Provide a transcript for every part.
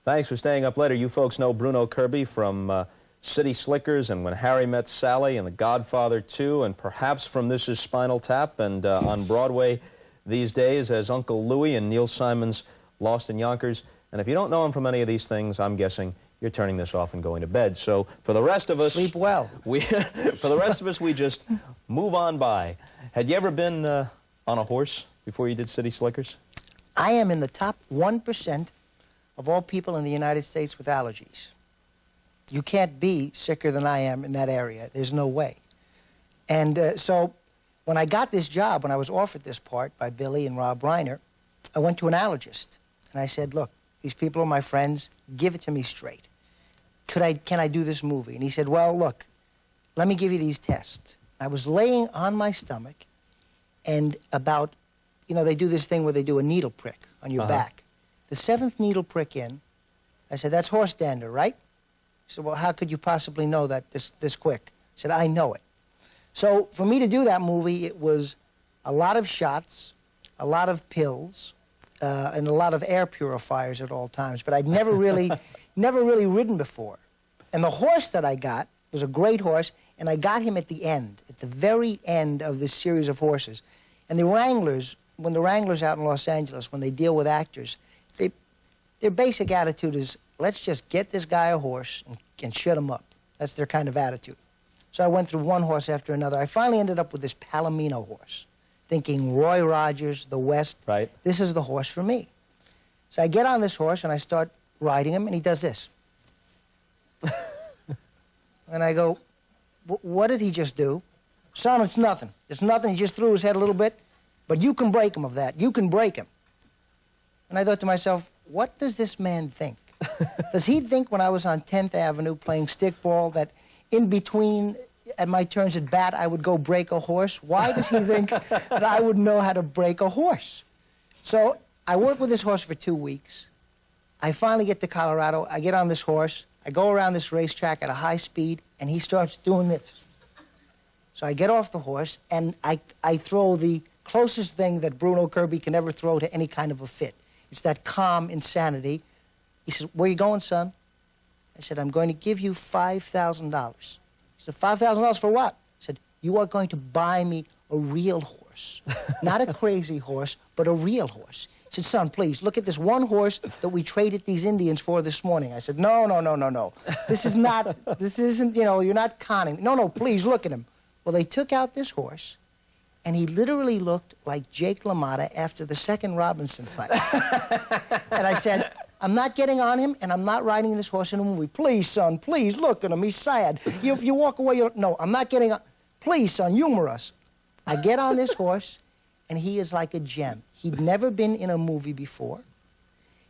Thanks for staying up later. You folks know Bruno Kirby from City Slickers and When Harry Met Sally and The Godfather 2, and perhaps from This Is Spinal Tap, and on Broadway these days as Uncle Louie in Neil Simon's Lost in Yonkers. And if you don't know him from any of these things, I'm guessing you're turning this off and going to bed. So for the rest of us... Sleep well. For the rest of us, we just move on by. Had you ever been on a horse before you did City Slickers? I am in the top 1% of all people in the United States with allergies. You can't be sicker than I am in that area. There's no way. And so when I got this job, when I was offered this part by Billy and Rob Reiner, I went to an allergist. And I said, look, these people are my friends. Give it to me straight. Can I do this movie? And he said, well, look, let me give you these tests. I was laying on my stomach, and about, you know, they do this thing where they do a needle prick on your back. The 7th needle prick in, I said, that's horse dander, right? He said, well, how could you possibly know that this quick? I said, I know it. So for me to do that movie, it was a lot of shots, a lot of pills, and a lot of air purifiers at all times. But I'd never really, never really ridden before. And the horse that I got was a great horse, and I got him at the end, at the very end of this series of horses. And the wranglers, when the wranglers out in Los Angeles, when they deal with actors, their basic attitude is, let's just get this guy a horse and shut him up. That's their kind of attitude. So I went through one horse after another. I finally ended up with this Palomino horse, thinking Roy Rogers, the West, right. This is the horse for me. So I get on this horse and I start riding him, and he does this. And I go, what did he just do? Son, it's nothing. It's nothing. He just threw his head a little bit. But you can break him of that. You can break him. And I thought to myself, what does this man think? Does he think when I was on 10th Avenue playing stickball that in between, at my turns at bat, I would go break a horse? Why does he think that I would know how to break a horse? So I worked with this horse for 2 weeks. I finally get to Colorado. I get on this horse. I go around this racetrack at a high speed, and he starts doing this. So I get off the horse, and I throw the closest thing that Bruno Kirby can ever throw to any kind of a fit. It's that calm insanity. He says, where you going, son? I said, I'm going to give you $5,000. He said, $5,000 for what? I said, you are going to buy me a real horse. Not a crazy horse, but a real horse. He said, son, please, look at this one horse that we traded these Indians for this morning. I said, no, no, no, no, no. This isn't, you know, you're not conning. No, no, please, look at him. Well, they took out this horse, and he literally looked like Jake LaMotta after the second Robinson fight. And I said, I'm not getting on him, and I'm not riding this horse in a movie. Please, son, please, look at him. He's sad. If you walk away, no, I'm not getting on. Please, son, humor us. I get on this horse, and he is like a gem. He'd never been in a movie before.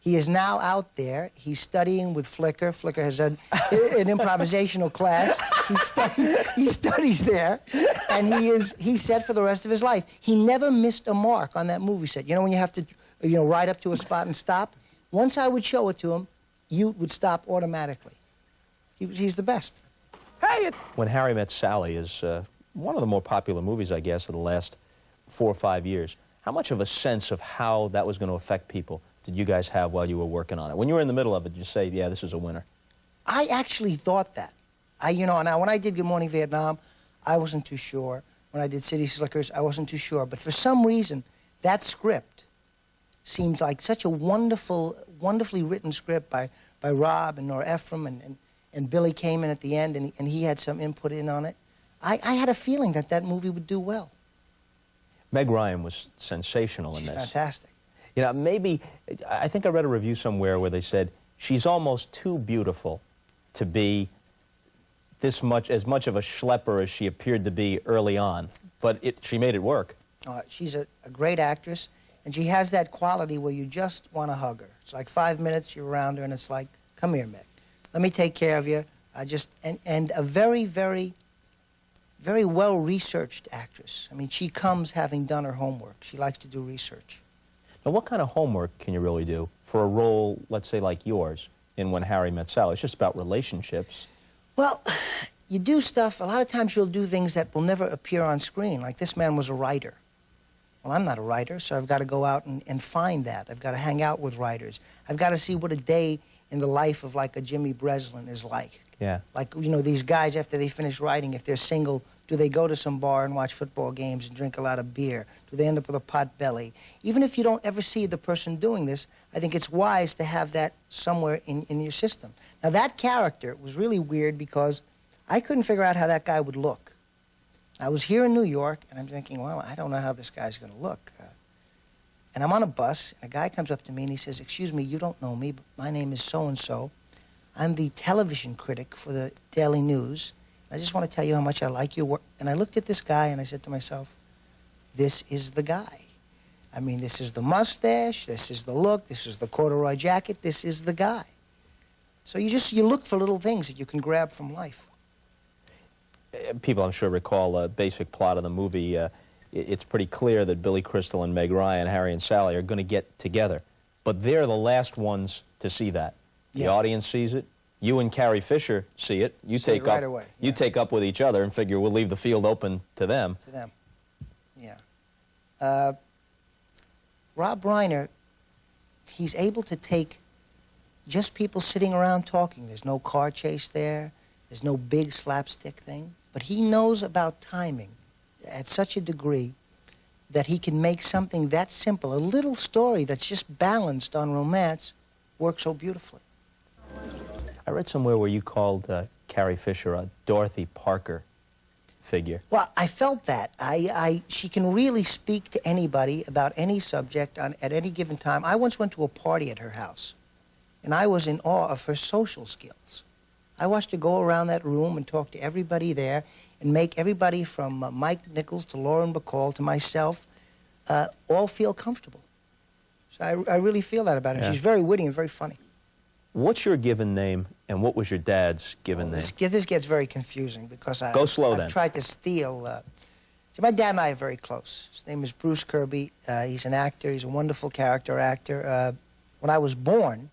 He is now out there. He's studying with Flicker. Flicker has an improvisational class. He studies there, and he's set for the rest of his life. He never missed a mark on that movie set. You know when you have to, you know, ride up to a spot and stop? Once I would show it to him, you would stop automatically. He's the best. Hey! When Harry Met Sally is one of the more popular movies, I guess, of the last 4 or 5 years. How much of a sense of how that was going to affect people did you guys have while you were working on it? When you were in the middle of it, did you say, yeah, this is a winner? I actually thought that. You know, now when I did Good Morning Vietnam, I wasn't too sure. When I did City Slickers, I wasn't too sure. But for some reason, that script seemed like such a wonderfully written script by Rob and Nora Ephraim, and Billy came in at the end, and he had some input in on it. I had a feeling that that movie would do well. Meg Ryan was sensational in this. She's fantastic. You know, maybe, I think I read a review somewhere where they said, she's almost too beautiful to be as much of a schlepper as she appeared to be early on. But she made it work. She's a great actress, and she has that quality where you just want to hug her. It's like 5 minutes, you're around her, and it's like, come here, Meg. Let me take care of you. And a very, very, very well-researched actress. I mean, she comes having done her homework. She likes to do research. Now, what kind of homework can you really do for a role, let's say, like yours in When Harry Met Sally? It's just about relationships. Well, you do stuff, a lot of times you'll do things that will never appear on screen. Like this man was a writer. Well, I'm not a writer, so I've got to go out and find that. I've got to hang out with writers. I've got to see what a day in the life of, like, a Jimmy Breslin is like. Yeah. Like, you know, these guys, after they finish writing, if they're single, do they go to some bar and watch football games and drink a lot of beer? Do they end up with a pot belly? Even if you don't ever see the person doing this, I think it's wise to have that somewhere in your system. Now, that character was really weird because I couldn't figure out how that guy would look. I was here in New York, and I'm thinking, well, I don't know how this guy's going to look. And I'm on a bus, and a guy comes up to me, and he says, "Excuse me, you don't know me, but my name is so-and-so. I'm the television critic for the Daily News. I just want to tell you how much I like your work." And I looked at this guy, and I said to myself, this is the guy. I mean, this is the mustache, this is the look, this is the corduroy jacket, this is the guy. So you look for little things that you can grab from life. People, I'm sure, recall a basic plot of the movie. It's pretty clear that Billy Crystal and Meg Ryan, Harry and Sally, are going to get together. But they're the last ones to see that. The audience sees it. You and Carrie Fisher see it. You take right up. away. You take up with each other and figure we'll leave the field open to them. To them. Yeah. Rob Reiner, he's able to take just people sitting around talking. There's no car chase there. There's no big slapstick thing. But he knows about timing at such a degree that he can make something that simple, a little story that's just balanced on romance, work so beautifully. I read somewhere where you called Carrie Fisher a Dorothy Parker figure. Well, I felt that. She can really speak to anybody about any subject at any given time. I once went to a party at her house, and I was in awe of her social skills. I watched her go around that room and talk to everybody there and make everybody from Mike Nichols to Lauren Bacall to myself all feel comfortable. So I really feel that about her. Yeah. She's very witty and very funny. What's your given name, and what was your dad's given name? This gets very confusing because Go slow, I've then. tried to steal. So my dad and I are very close. His name is Bruce Kirby. He's an actor. He's a wonderful character actor. When I was born,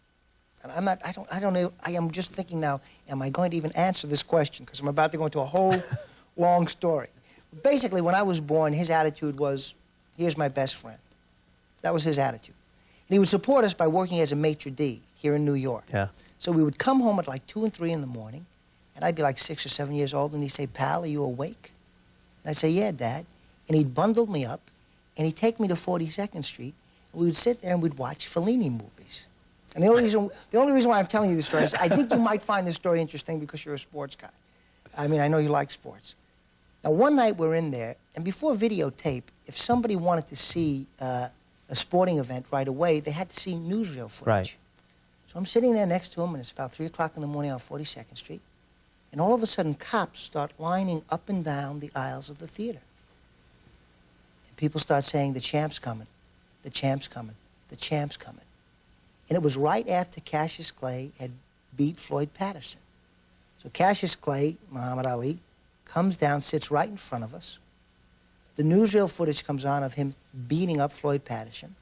and I don't know. I am just thinking now. Am I going to even answer this question? Because I'm about to go into a whole long story. Basically, when I was born, his attitude was, "Here's my best friend." That was his attitude. And he would support us by working as a maitre d' here in New York. Yeah. So we would come home at like 2 and 3 in the morning, and I'd be like 6 or 7 years old, and he'd say, "Pal, are you awake?" And I'd say, "Yeah, Dad." And he'd bundle me up, and he'd take me to 42nd Street, and we would sit there and we'd watch Fellini movies. And the only reason why I'm telling you this story is I think you might find this story interesting because you're a sports guy. I mean, I know you like sports. Now, one night we're in there, and before videotape, if somebody wanted to see a sporting event right away, they had to see newsreel footage. Right. So I'm sitting there next to him, and it's about 3 o'clock in the morning on 42nd Street, and all of a sudden, cops start lining up and down the aisles of the theater. And people start saying, "The champ's coming, the champ's coming, the champ's coming." And it was right after Cassius Clay had beat Floyd Patterson. So Cassius Clay, Muhammad Ali, comes down, sits right in front of us. The newsreel footage comes on of him beating up Floyd Patterson.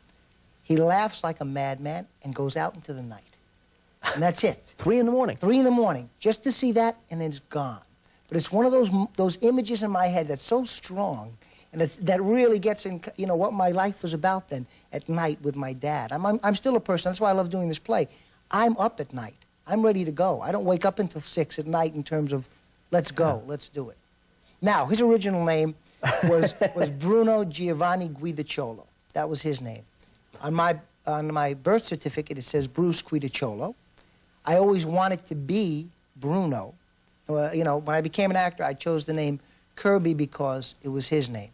He laughs like a madman and goes out into the night. And that's it. 3 in the morning. 3 in the morning, just to see that, and then it's gone. But it's one of those images in my head that's so strong, and that really gets in, you know, what my life was about then at night with my dad. I'm still a person. That's why I love doing this play. I'm up at night. I'm ready to go. I don't wake up until 6 at night in terms of, let's go, let's do it. Now, his original name was Bruno Giovanni Guidacciolo. That was his name. On my birth certificate, it says Bruce Guidacciolo. I always wanted to be Bruno. You know, when I became an actor, I chose the name Kirby because it was his name.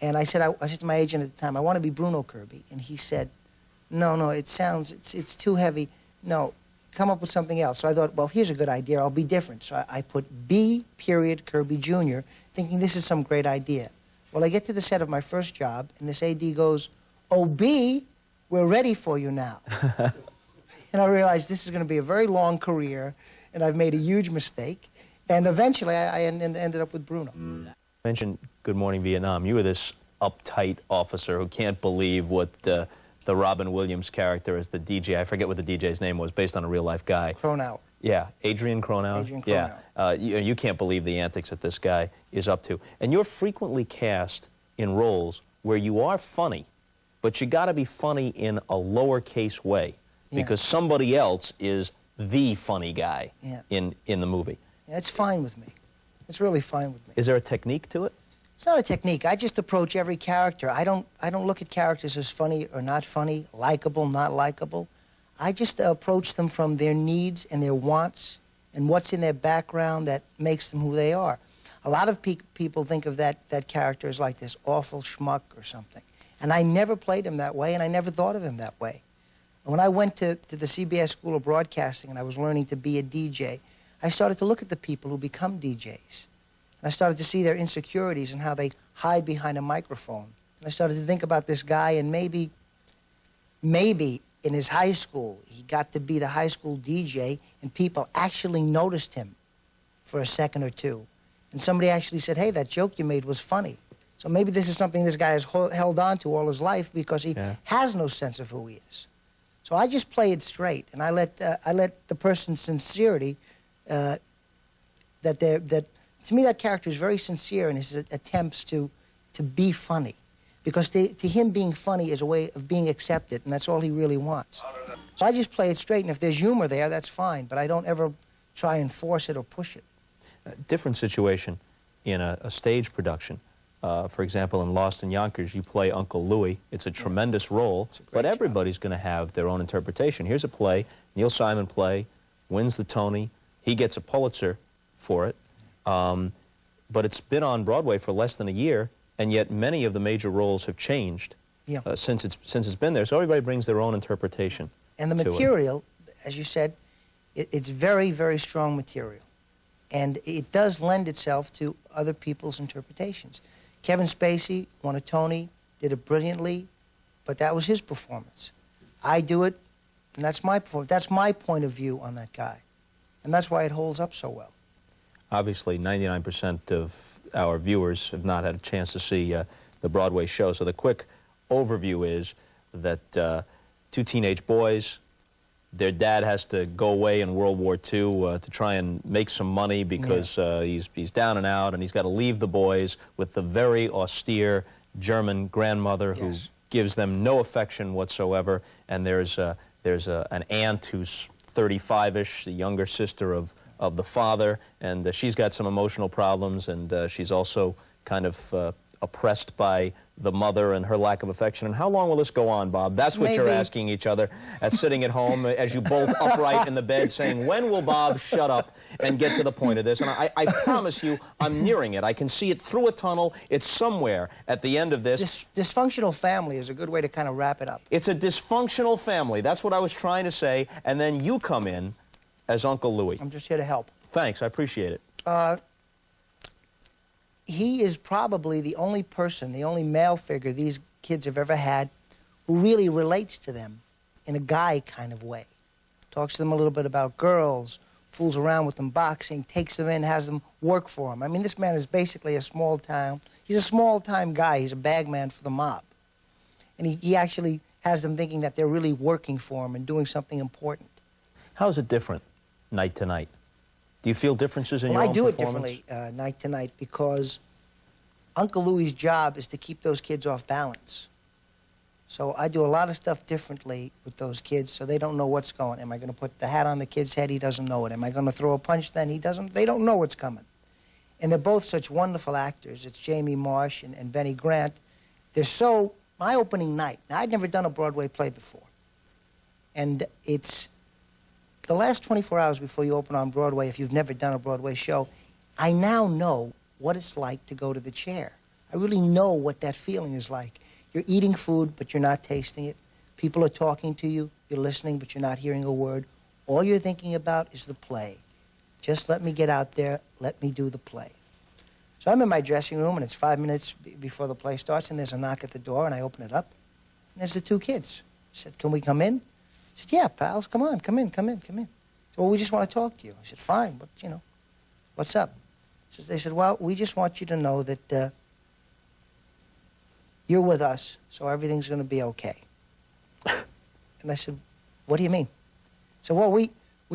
And I said to my agent at the time, "I want to be Bruno Kirby." And he said, no, it's too heavy. No, come up with something else. So I thought, well, here's a good idea. I'll be different. So I put B. Kirby Jr., thinking this is some great idea. Well, I get to the set of my first job, and this AD goes, "Oh, B, we're ready for you now." And I realized this is going to be a very long career, and I've made a huge mistake. And eventually, I ended up with Bruno. You mentioned Good Morning Vietnam. You were this uptight officer who can't believe what the Robin Williams character as the DJ, I forget what the DJ's name was, based on a real-life guy. Cronauer. Yeah, Adrian Cronauer. Adrian Cronauer. Yeah, you can't believe the antics that this guy is up to. And you're frequently cast in roles where you are funny, but you got to be funny in a lowercase way because somebody else is the funny guy in the movie. Yeah, it's fine with me. It's really fine with me. Is there a technique to it? It's not a technique. I just approach every character. I don't look at characters as funny or not funny, likable, not likable. I just approach them from their needs and their wants and what's in their background that makes them who they are. A lot of people think of that character as like this awful schmuck or something. And I never played him that way, and I never thought of him that way. When I went to the CBS School of Broadcasting and I was learning to be a DJ, I started to look at the people who become DJs. And I started to see their insecurities and how they hide behind a microphone. And I started to think about this guy, and maybe in his high school, he got to be the high school DJ, and people actually noticed him for a second or two. And somebody actually said, hey, that joke you made was funny. So maybe this is something this guy has held on to all his life because he has no sense of who he is. So I just play it straight, and I let the person's sincerity, to me that character is very sincere in his attempts to be funny. Because to him, being funny is a way of being accepted, and that's all he really wants. So I just play it straight, and if there's humor there, that's fine, but I don't ever try and force it or push it. A different situation in a stage production. For example, in Lost in Yonkers, you play Uncle Louie. It's a tremendous role, but everybody's going to have their own interpretation. Here's a play, Neil Simon play, wins the Tony. He gets a Pulitzer for it, but it's been on Broadway for less than a year, and yet many of the major roles have changed since it's been there. So everybody brings their own interpretation. And the material, as you said, it's very, very strong material. And it does lend itself to other people's interpretations. Kevin Spacey won a Tony, did it brilliantly, but that was his performance. I do it, and that's my performance. That's my point of view on that guy. And that's why it holds up so well. Obviously, 99% of our viewers have not had a chance to see the Broadway show. So the quick overview is that two teenage boys, their dad has to go away in World War II to try and make some money because he's down and out, and he's got to leave the boys with the very austere German grandmother who gives them no affection whatsoever. And there's an aunt who's 35-ish, the younger sister of the father, and she's got some emotional problems, and she's also kind of oppressed by the mother and her lack of affection. And how long will this go on, Bob? That's what you're asking each other as sitting at home as you bolt upright in the bed saying, when will Bob shut up and get to the point of this? And I promise you, I'm nearing it. I can see it through a tunnel. It's somewhere at the end of this. Dysfunctional family is a good way to kind of wrap it up. It's a dysfunctional family. That's what I was trying to say. And then you come in as Uncle Louie. I'm just here to help. Thanks. I appreciate it. He is probably the only person, the only male figure these kids have ever had who really relates to them in a guy kind of way. Talks to them a little bit about girls, fools around with them boxing, takes them in, has them work for him. I mean, this man is basically he's a small-time guy. He's a bagman for the mob. And he actually has them thinking that they're really working for him and doing something important. How is it different night to night? Do you feel differences in your own performance? Well, I do it differently night to night because Uncle Louie's job is to keep those kids off balance. So I do a lot of stuff differently with those kids so they don't know what's going. Am I going to put the hat on the kid's head? He doesn't know it. Am I going to throw a punch then? They don't know what's coming. And they're both such wonderful actors. It's Jamie Marsh and Benny Grant. They're so... My opening night, now I'd never done a Broadway play before. And it's... The last 24 hours before you open on Broadway, if you've never done a Broadway show, I now know what it's like to go to the chair. I really know what that feeling is like. You're eating food, but you're not tasting it. People are talking to you. You're listening, but you're not hearing a word. All you're thinking about is the play. Just let me get out there. Let me do the play. So I'm in my dressing room, and it's 5 minutes before the play starts, and there's a knock at the door, and I open it up. And there's the two kids. I said, can we come in? I said, yeah, pals, come on, come in. So, well, we just want to talk to you. I said, fine, but, what's up? They said, well, we just want you to know that you're with us, so everything's going to be okay. And I said, what do you mean? So, well, we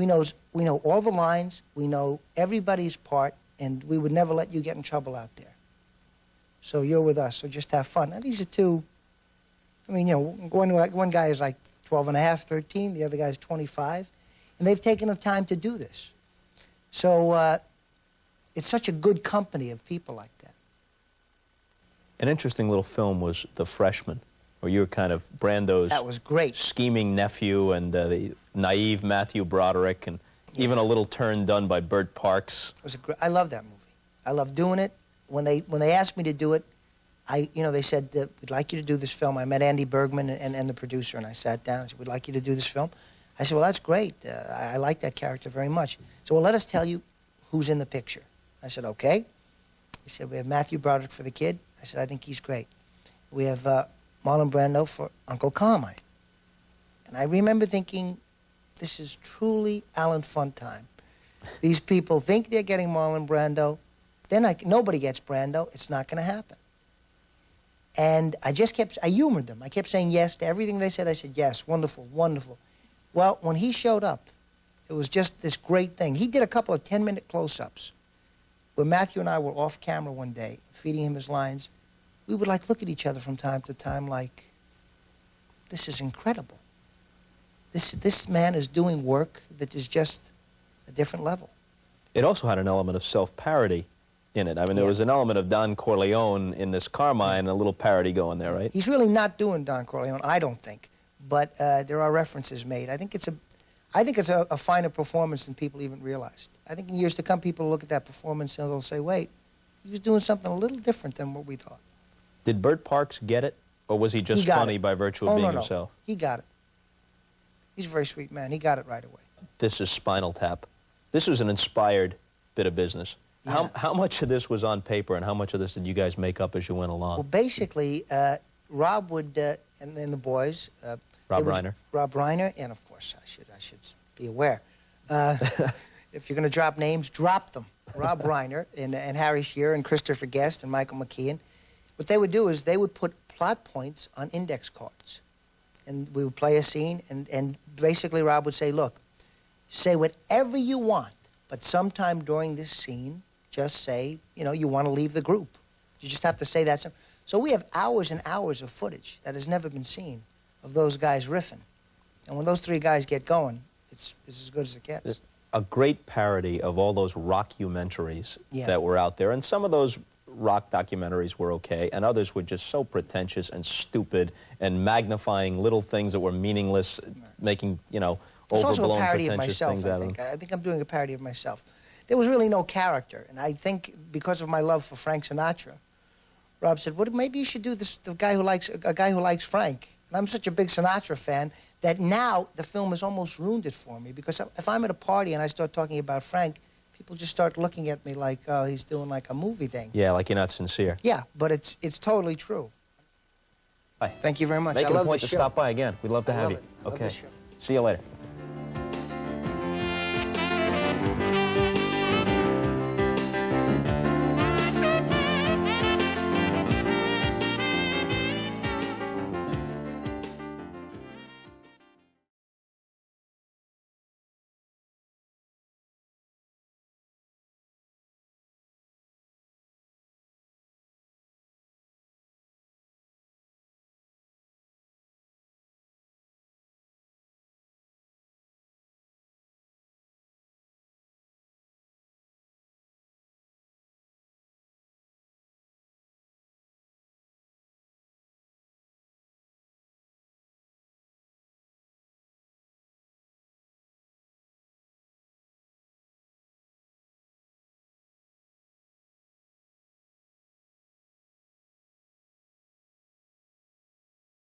know all the lines, we know everybody's part, and we would never let you get in trouble out there. so you're with us, so just have fun. Now, these are two, I mean, you know, one guy is like 12 and a half, 13, the other guy's 25, and they've taken the time to do this. So it's such a good company of people like that. An interesting little film was The Freshman, where you were kind of Brando's That was great. scheming nephew and the naive Matthew Broderick, and even a little turn done by Bert Parks. It was I love that movie. I love doing it. When they asked me to do it, they said, we'd like you to do this film. I met Andy Bergman and the producer, and I sat down and said, we'd like you to do this film. I said, well, that's great. I like that character very much. So, well, let us tell you who's in the picture. I said, okay. He said, we have Matthew Broderick for the kid. I said, I think he's great. We have Marlon Brando for Uncle Carmine. And I remember thinking, this is truly Alan Funtime. These people think they're getting Marlon Brando. Nobody gets Brando. It's not going to happen. And I humored them. I kept saying yes to everything they said. I said, yes, wonderful, wonderful. Well, when he showed up, it was just this great thing. He did a couple of 10-minute close-ups where Matthew and I were off camera one day, feeding him his lines. We would, like, look at each other from time to time like, this is incredible. This man is doing work that is just a different level. It also had an element of self-parody in it. I mean, there was an element of Don Corleone in this Carmine, a little parody going there, right? He's really not doing Don Corleone, I don't think. But there are references made. I think it's a finer performance than people even realized. I think in years to come, people will look at that performance and they'll say, wait, he was doing something a little different than what we thought. Did Bert Parks get it, or was he just funny by virtue of being himself? He got it. He's a very sweet man. He got it right away. This is Spinal Tap. This was an inspired bit of business. Yeah. How much of this was on paper, and how much of this did you guys make up as you went along? Well, basically, Rob would, and then the boys... Rob Reiner. Rob Reiner, and of course, I should be aware. If you're going to drop names, drop them. Rob Reiner and Harry Shearer and Christopher Guest and Michael McKean. What they would do is they would put plot points on index cards. And we would play a scene, and basically Rob would say, look, say whatever you want, but sometime during this scene, just say, you want to leave the group. You just have to say that. So we have hours and hours of footage that has never been seen of those guys riffing. And when those three guys get going, it's as good as it gets. A great parody of all those rockumentaries that were out there. And some of those rock documentaries were okay, and others were just so pretentious and stupid and magnifying little things that were meaningless, making, overblown, it's also a parody of pretentious myself, things out of them. I think I'm doing a parody of myself. There was really no character, and I think because of my love for Frank Sinatra, Rob said, well, maybe you should do this, a guy who likes Frank. And I'm such a big Sinatra fan that now the film has almost ruined it for me, because if I'm at a party and I start talking about Frank, people just start looking at me like, oh, he's doing like a movie thing. Yeah, like you're not sincere. Yeah, but it's totally true. Bye. Thank you very much. Make I it love a point this to show. stop by again. We'd love to have you. I love Okay. this show. See you later.